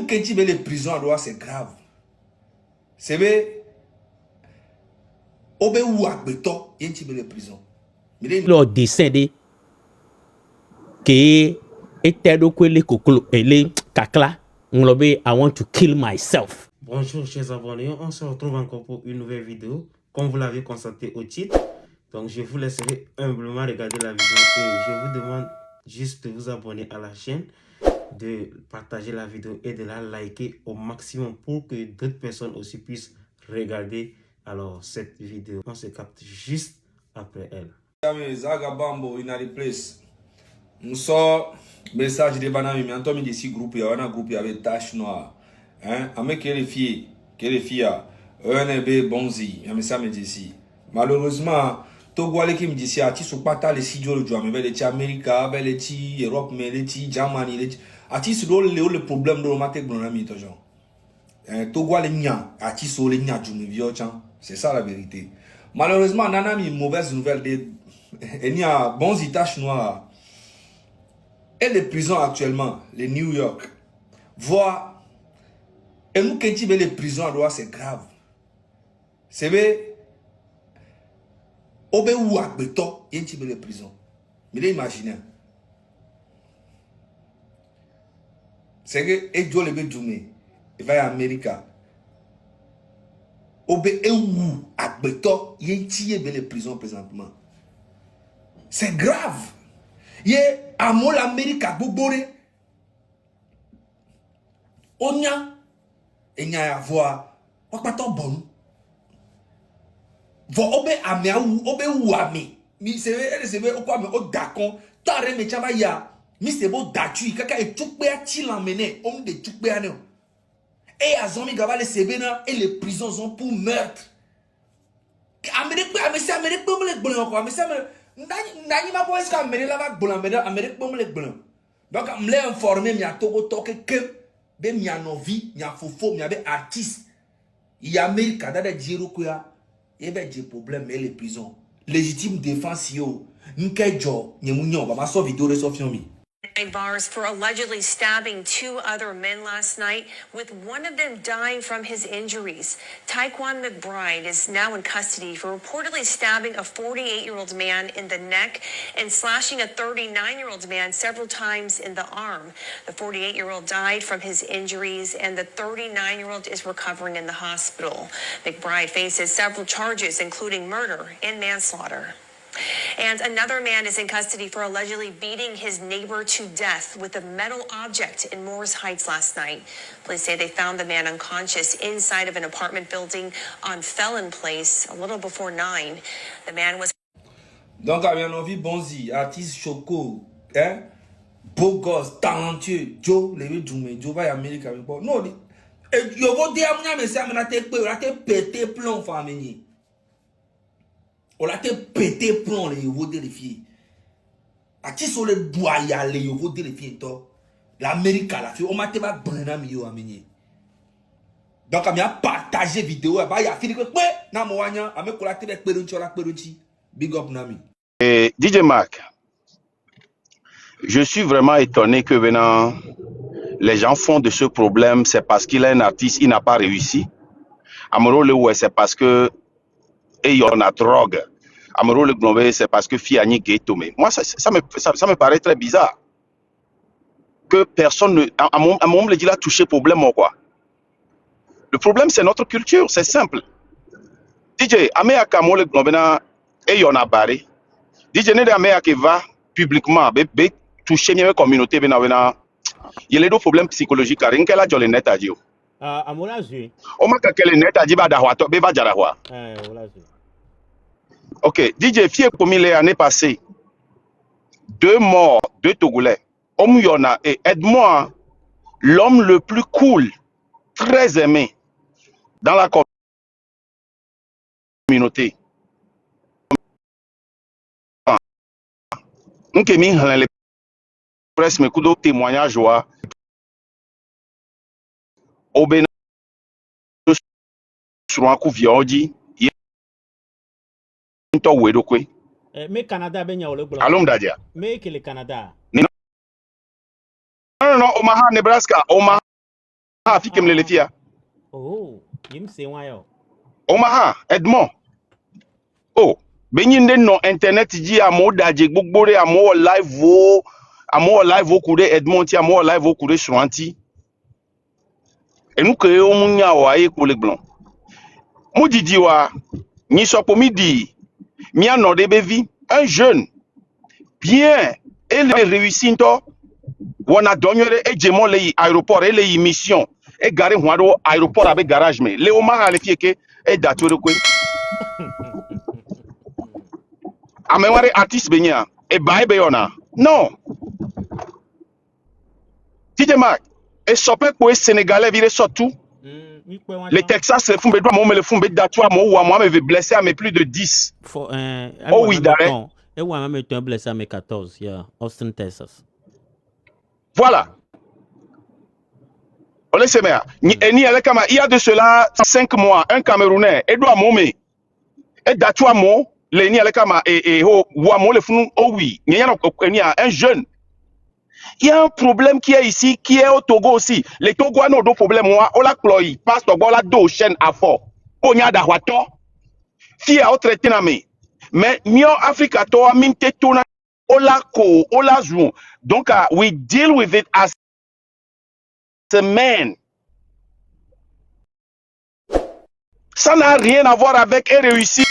nous qui sommes les prisons à droit, c'est grave. C'est vrai. Obe ou agbeto, y a les prisons. Le décédé que était donc les cocos et les cacla, on l'obé, I want to kill myself. Bonjour chers abonnés, on se retrouve encore pour une nouvelle vidéo, comme vous l'avez constaté au titre. Donc je vous laisserai humblement regarder la vidéo et je vous demande juste de vous abonner à la chaîne, de partager la vidéo et de la liker au maximum pour que d'autres personnes aussi puissent regarder alors cette vidéo. On se capte juste après elle. Zagabambo in a place. Nous sort message de banami, mais Antoine de si groupe, il y a un groupe avec tache noire. Hein, avec les filles, bonzi, mais ça me dit ici. Malheureusement, Togo qui me dit si à ti sont pas les studios le joie, mais les Amérique, les Europe, mais les Germany, les à ti c'est le problème de l'omatique dans la mythologie. Togo les nya, à ti sont les nya du vieux c'est ça la vérité. Malheureusement, nana mi mauvaise nouvelle de il y a bonzi tache noire. Et les prisons actuellement, les New York, voient, et nous qui sommes les prisons à droit, c'est grave. C'est vrai, Obe ou Agbeto, il y a les prisons. Mais imaginez. C'est que, et Dieu le veut djoumer, il va à Amérique. Obe ou Agbeto, il y a les prisons présentement. C'est grave. Il y a un mot l'Amérique à Bobore. On y a, et n'y a à voir, on pas tant bon. Vo obe ame ou obe ou ame. Mi se ve, se ve, o quoi me o dakon. Tare me chava ya. Mi se bo datu, kaka e tukbe a ti l'emmene, on de tukbe a ne. Et à zombie gavale sebena et les prisons sont pour meurtre. Amérique, Amérique, bon le blanc quoi, mais ça me Nani ma boy ska Amérique là va blanc, Amérique bon le blanc. Donc me l'ai informé mi a togo toke que be mi a novi, mi a fofo, mi a be artiste. Il y a Amérique da de jiro quoi. Il y a des problèmes mais les prisons. Légitime défense yo. Nkejo, nyemunyo, ba ma so vidéo de Sophie. Bars for allegedly stabbing two other men last night, with one of them dying from his injuries. Taekwon McBride is now in custody for reportedly stabbing a 48-year-old man in the neck and slashing a 39-year-old man several times in the arm. The 48-year-old died from his injuries, and the 39-year-old is recovering in the hospital. McBride faces several charges, including murder and manslaughter. And another man is in custody for allegedly beating his neighbor to death with a metal object in Morris Heights last night. Police say they found the man unconscious inside of an apartment building on Felon Place a little before 9. The man was... Donc, à bien envie, bonzi, artiste choco, hein, beau gosse, talentueux, Joe, les Djoumé, Joe va à Amérique avec moi. Non, je vais dire à moi, mais ça m'a été pété plomb, famille. On a été pété plomb, les vous les filles. A qui sont les boyaux, les vous les filles, l'Amérique à la fille, on m'a été pas bon à mieux à mener. Donc, on a partagé vidéo, il y a fini que, ouais, n'a moi, à me collater avec Peruchi, big up Nami. Et DJ Mark, je suis vraiment étonné que venant, les gens font de ce problème, c'est parce qu'il est un artiste, il n'a pas réussi. Amoro le ouais, c'est parce que et on a drogue. Amoro le globé, c'est parce que Fiani Gatomé. Moi, ça me paraît très bizarre. Que personne ne. À mon moment, il a touché problème ou quoi. Le problème, c'est notre culture, c'est simple. DJ, Améa Kamo le globé, et on a barré. DJ Nede Améa qui va publiquement, toucher la communauté, il y a des problèmes psychologiques. Rien qu'elle a dit net à dire. Amola Zui. On m'a dit que net à dire, ok, DJ Fie comme l'année passée, 2 morts, 2 Togolais. Omuyona et aide-moi, l'homme le plus cool, très aimé dans la communauté. Nous qui mis dans les presse mes coups de témoignage wa obéna sur un coup viodi y to wedo kwe. Mais Canada ben ya ole blanc. Alom dadia. Mais que le Canada. Non, Omaha, Nebraska, Omaha. afike mle lefia. Oh, yim se wa yo. Omaha Edmond. Oh, benyinde no internet ji amo daje gbogbore amo live o kure Edmond ti amo live o kure Suranti. Enu ke o munya wa e ko le blanc. Mu didi wa ni sopo midi. Mi anode bevi un jeune bien il a réussi into on a donné et jemon le aéroport et les mission et garé huado aéroport avec garage mais le Omar le fieke et dature ko ameware artiste benya e bae beyona non DJ Mark et sopé ko sénégalais vire surtout les Texas le font be doit mo le font be dature mo wa moi me blessé à mes plus de 10 oh oui d'arrêt et ouais même tu blessé à mes 14 yeah Austin Texas. Voilà. On laisse faire. Il y a de cela 5 mois, un Camerounais, Edouard Momé, et Datua Mo, les ni alekama et Wamo le fou, oh oui, il y a un jeune. Il y a un problème qui est ici, qui est au Togo aussi. Les Togois n'ont pas problème, moi, on l'a cloy, passe Togo, la deux chaînes à fort. On y a d'Ahuato, fille à autre tenamé. Mais, mio Africa, toi, minte tona, ola ko, ola zoom. Donc, we deal with it as a man. Ça n'a rien à voir avec et réussir.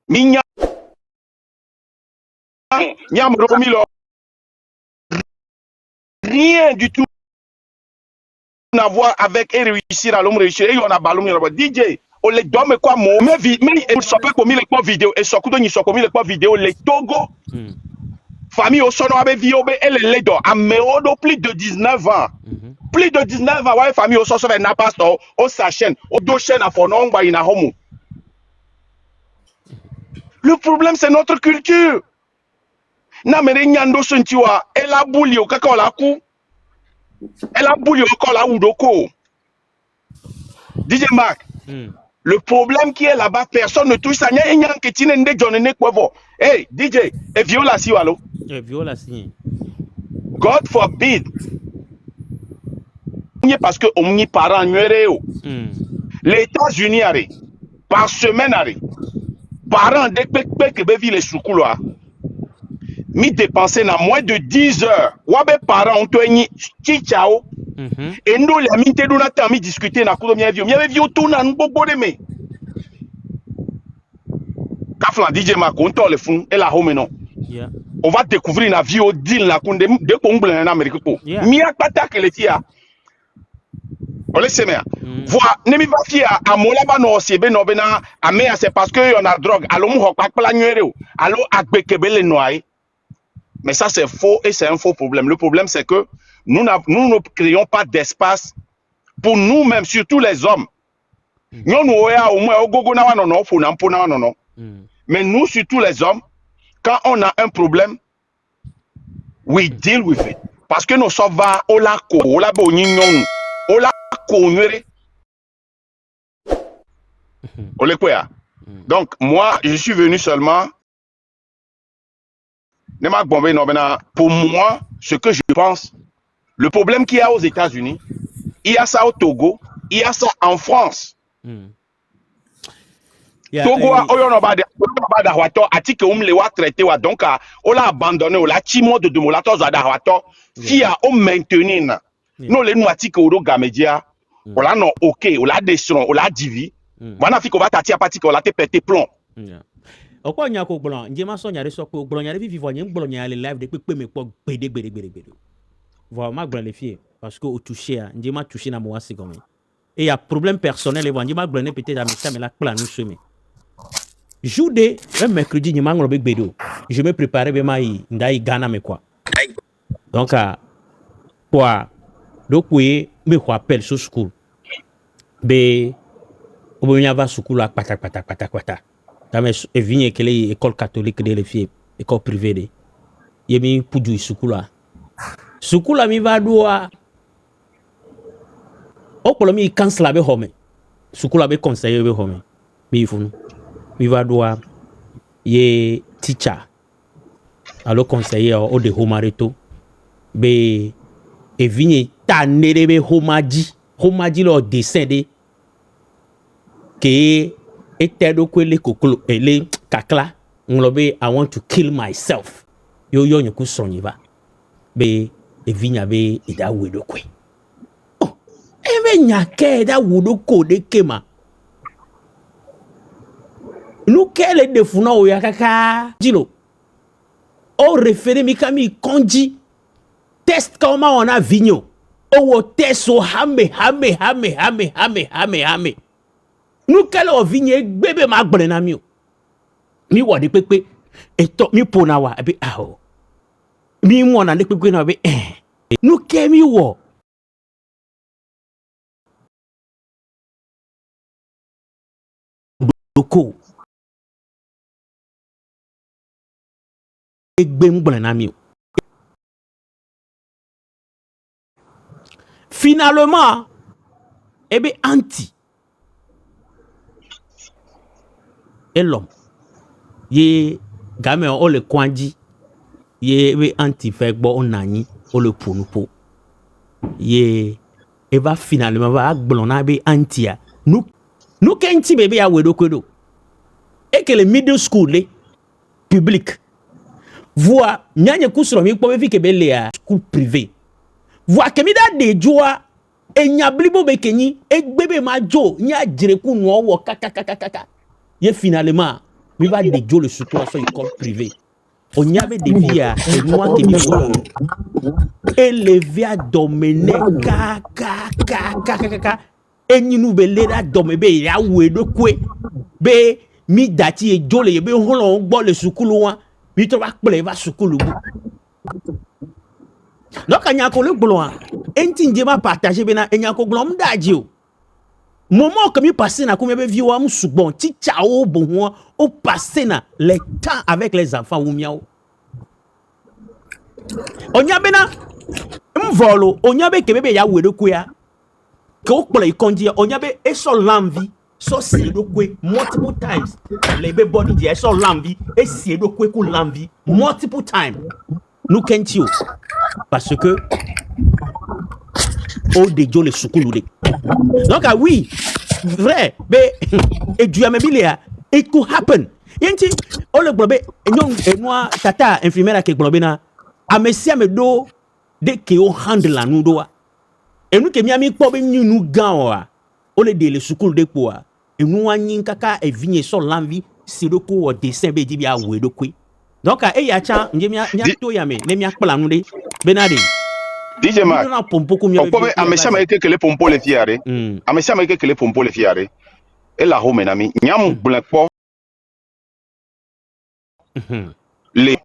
Minya, nyam romilo. Rien du tout à voir avec et réussir à l'homme réussir. Et on a ballon DJ. On les donne quoi mon mais il s'appelle comme les quoi vidéo et surtout ils sont comme les quoi vidéo les Togo. Famille au son avec Viobe et les ledo à Meodo plus de 19 ans. Plus de 19 ans ouais famille au son avec Napasto au sa chaîne au deux chaînes à Fonon ba ina homo. Le problème c'est notre culture. Na mere nyando sentiwa elle a bouli au kaka la coup. Elle a bouli au kola udoko. DJ Mark. Le problème qui est là-bas, personne ne touche ça. Hey, DJ, et violation, allô? Violation. God forbid. Parce que on y parent les États-Unis par semaine parents dès que bevi les choukoulois mi dépenser na moins de 10 heures. Wabe parents ont tenu chichao. Et nous les minté nous n'attend mi discuter na kudo mi vie autour na n'bobo de me. Kafla DJ Makonto le fun et la home non. On va découvrir la vie au deal na kunde de Congo en Amérique ko. Mi akpata que les tia. On laisse mer. Voilà, ne mi va fia à mola ba no siebe no bena amea c'est parce que on a drogue. Allo mu hokpa pla nyere o. Allo agbekebele noai. Mais ça c'est faux et c'est un faux problème. Le problème c'est que nous ne créons pas d'espace pour nous-mêmes, surtout les hommes. Mais nous, surtout les hommes, quand on a un problème, we deal with it. Parce que nous sommes donc, moi, je suis venu seulement. Pour moi, ce que je pense, le problème qu'il y a aux États-Unis, il y a ça au Togo, il y a ça en France. Togo, on a traité, donc on l'a abandonné, on l'a timo de demolato zadawato, fia on maintenir. Non les noatique au gamedia, on l'a non ok, on l'a descend, on l'a divi. Voilà fiko va tatia patika, on l'a te pété plomb. Okwa nyako blanc, njema so nyare so ko blanc nyare vivre nyem blanc nyale live de pe me ko gbede. Voilà, ma blanc les filles parce que au toucher, njema toucher na moi c'est comme. Et il y a problème personnel et njema blanc peut-être à ça mais la plan nous semaine. Jour de un mercredi njema ngolo bedo. Je me préparais be mai ndai Ghana me quoi. Donc quoi donc oui me ko appel sur school. Be obonya va school ak pata. Dame vigne que les écoles catholiques de les filles, école privée de. Yemi puju sukula. Sukula mi va doa. Okolo mi kansla be home. Sukula be conseiller be home. Mi funu. Mi va doa. Ye teacher. Alors conseiller au de homareto. Be et vigne ta nerebe homaji le dessin de que était do kwele kokolo ele kakla nglobe I want to kill myself yo nyoku sonyiba be e vinya be e da wedo kwe oh ebe nyake da wudo ko de kema nu kele de funa o yakaka jilo o refere mi kami konji test kama ona vinyo o wo test o hame nu kele o vinye gbebe ma gbere na mi o mi wo de pepe eto mi pona wa abi aho mi mo na de pepe na bi nu ke mi wo doko egbe ngbere na mi o finalement ebe anti elom ye game o le kwanji ye ebe anti fe gbo onanyi o le punupo ye eva finalement va gblon na be anti a nu kenti bebe ya wedo kwedo ekele middle school le public voix nyanye kusro mi kpo be fi kebe le a school privé voix kemi da de joa enya blibo be kenyi egbebe ma jo nya jireku no wo kaka ye finalement mi va de jo le school so école privée onyabe de via et moi qui mi fo élevé à dominer ka enyi nu be le da dome be ya wedo kwe be mi dati e jole be holo gbo le sukulu wa mi to ba ple va sukulu bu donc anya ko le gbo wa enti nje ma partager be na enya ko gbo mdaji o moment que mi passer na ko me be vi wa msugbon ti cha o bon o passer na le temps avec les enfants ou miao onya be na mvolo onya be ke be ya wedo kwe ya ko kpole ikonji onyabe eso l'envie so siedo kwe multiple times lebe body je eso l'envie e siedo kwe ku l'envie multiple times nous kentio parce que o de jo le sukulu de donc ah oui vrai be e du amabilia it could happen yenti o le globe enyon enwa tata infirmière ke globe na amesia me do de ke o handle la nu do wa enu ke miami kpo be nyunu gan wa o le de le sukulu de po a enu anyin kaka e vinye so l'envie c'est de ko o dessin be di bia we do kwe donc e ya cha nje mi to ya me ne mi akpla nu de benade DJ Mark na pompo ko mi o ko be amesha ma ke le pompo le fiare amesha ma ke le pompo le fiare e la home na mi nyam blanc po le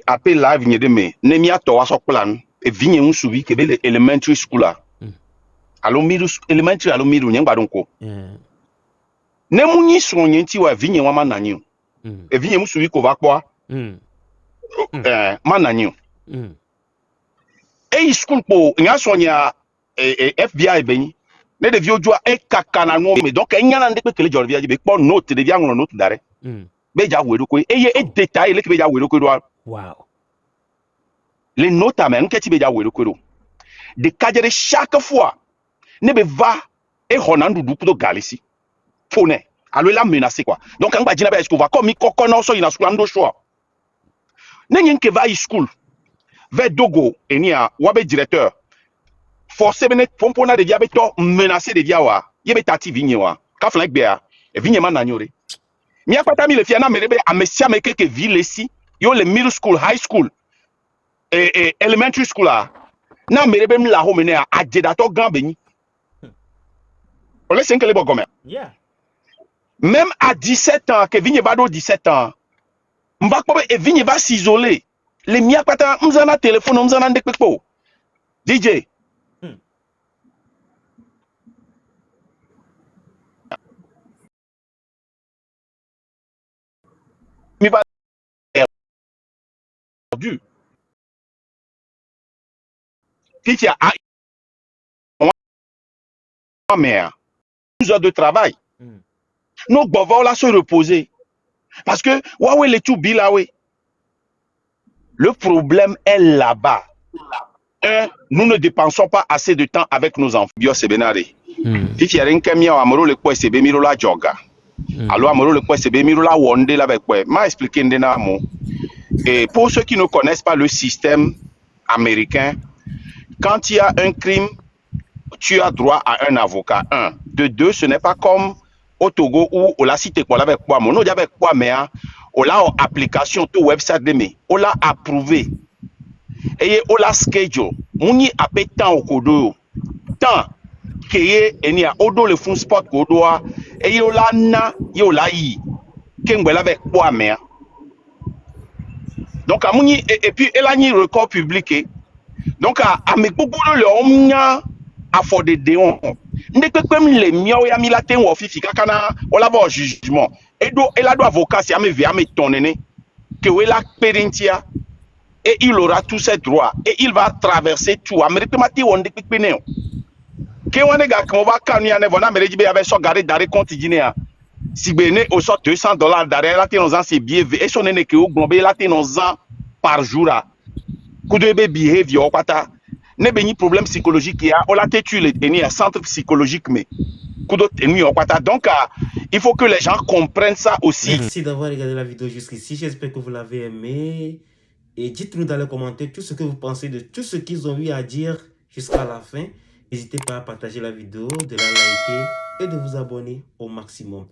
appel live nye de me ne mi ato wa so plan e vinye un subi ke be le elementary school la alo middle elementary alo middle nyangba don ko ne mu nyi so nyi ti wa vinye wa mananyi e vinye mu subi ko va kwa mananyi e school po nya so nya FBI be ni ne de vieux joa e kakana no me donc enya na ndekpe kele jorvia be po note de dia ngono note dare be ja wedo ko e ye e detail le ke be ja wedo ko do wow les notamment nketi be ja wedo ko do de kajere chaque fois ne be va e honandu du kudo galisi fone alo la menacer quoi donc anga dina be est-ce qu'on va comme ikokono so ina school ando choix ne nyenke va school vers dogo enia wabe directeur forcé bene pompona de diabe to menacer de diawa yebe tati vinyewa ka flank bea e vinyema na nyore mi akpata mi le fiana merebe amesia meke ke ville ici yo le middle school high school et elementary school a na merebe mi la home ne a ajeda to gan beni ole senkele bogome yeah même à 17 ans que vinye bado 17 ans mba ko e vinye va s'isoler le mi akpata mzana téléphone mzana ndekpepo DJ mi va perdu qui a mère 12 heures de travail nos bovons là se reposer parce que ouais les tout bilawe le problème est là-bas nous ne dépensons pas assez de temps avec nos enfants. Bio sebenari. Fifi yarinke mia amoro le kwa sebe miro la joga. Alors amoro le kwa sebe miro la wonde la bekwe. Ma expliqué ndena mo. Et pour ceux qui ne connaissent pas le système américain, quand il y a un crime, tu as droit à un avocat. Un. De deux, ce n'est pas comme au Togo où on l'a cité quoi avec quoi mon avec quoi mais on l'a application tout website de mais on l'a approuvé et on l'a schedule on y a pas temps au kodo temps que eni a odo le fun sport kodo et on l'a na yo la yi kengwe avec quoi mais donc à moni et puis elle a ni record public donc à me beaucoup le omnia à for de déon ndekpekpem le miawo ya milate wo fifi kakana wala ba jugement edo elado avocat si ame via me tonene que wela perintia et il aura tous ses droits et il va traverser tout amerite mati wonde kpekpene ke wone ga kan ba kanu ya ne vona mereji be avec so garé d'arrêt quotidien si bene au sort $200 d'arrêt là tenons en c'est bien et son ne que au globé là tenons en par jour là coup de behavior kwata ne béni problème psychologique il y a on l'a tu les tenir centre psychologique mais coup de tenir donc il faut que les gens comprennent ça aussi. Merci d'avoir regardé la vidéo jusqu'ici, j'espère que vous l'avez aimé et dites-nous dans les commentaires tout ce que vous pensez de tout ce qu'ils ont eu à dire jusqu'à la fin. N'hésitez pas à partager la vidéo, de la liker et de vous abonner au maximum.